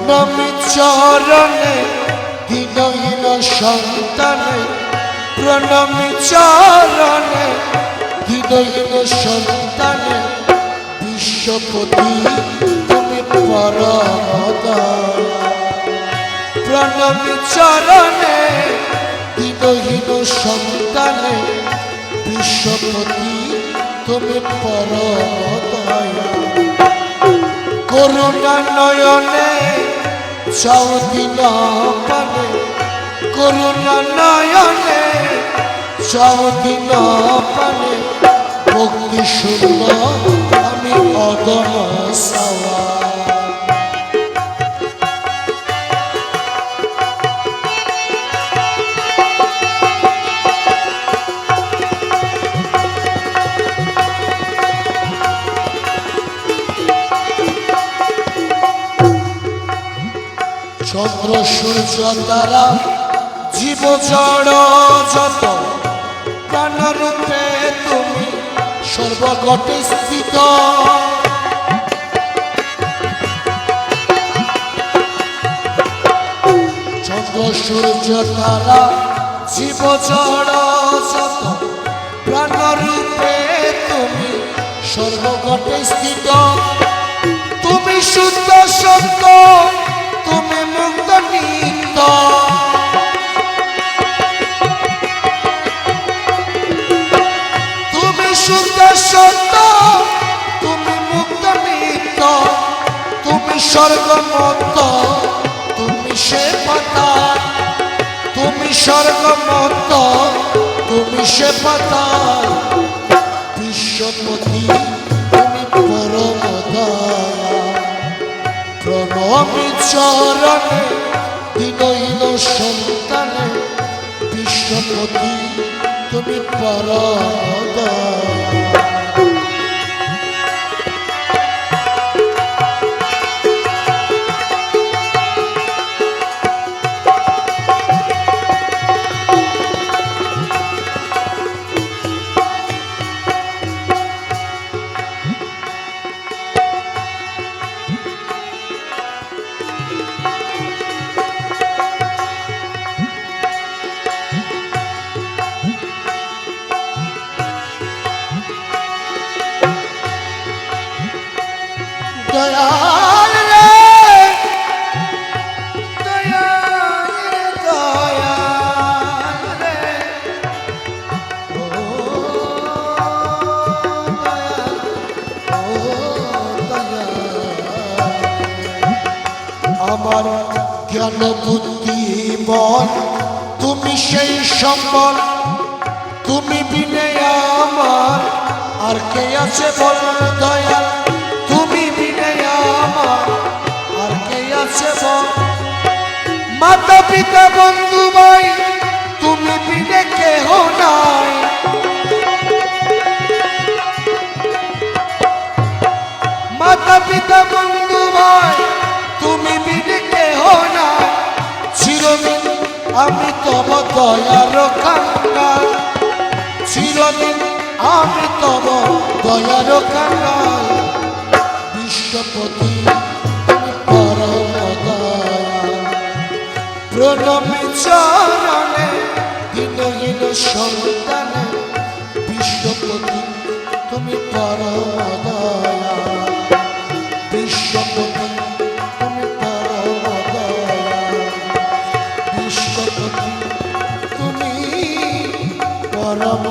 প্রণামী চরণে দীনহীন সন্তানে, প্রণামী চরণে দীনহীন সন্তানে, বিশ্বপতি তুমি পরম দয়াল। প্রণামী চরণে দীনহীন সন্তানে, বিশ্বপতি তুমি পরম দয়াল। করুণা নয়নে চাও দিন পানে, করুণা নয়নে চাও দিন পানে, ভক্তি শূন্য আমি অদম সাওয়া। চন্দ্র সূর্য তারা জীব জড় যত, প্রাণরূপে তুমি সর্বঘটে স্থিত। চন্দ্র সূর্য তারা জীব জড় যত, প্রাণরূপে তুমি সর্বঘটে স্থিত। তুমি শুদ্ধ সত্য, তুমি মুক্ত নিত্য। তুমি শুদ্ধ সত্য, তুমি মুক্ত নিত্য। তুমি স্বর্গমত্ত, তুমি সে পাতাল। তুমি স্বর্গমত্ত, তুমি সে পাতাল। বিশ্বপতি তুমি পরম দয়াল। প্রণামী চরণে দীনহীন সন্তানে, বিশ্বপতি তুমি পরম দয়াল। দয়াল রে দয়াল রে দয়াল রে, ও দয়াল, ও দয়াল। আমার জ্ঞান বুদ্ধি মন তুমি সেই সম্বল, তুমি বিনে আমার আর কে আছে বল দয়াল। আর কে আছে বল? মাতা পিতা বন্ধু ভাই তুমি বিনে কেহ নাই। মাতা পিতা বন্ধু ভাই তুমি বিনে কেহ নাই। চিরদিন আমি তব দয়ার কাঙ্গাল, চিরদিন আমি তব দয়ার কাঙ্গাল। বিশ্বপতি তুমি পরম দয়াল। প্রণামী চরণে দীনহীন সন্তানে, বিশ্বপতি তুমি পরম দয়াল। বিশ্বপতি তুমি পরম দয়াল। বিশ্বপতি তুমি পরম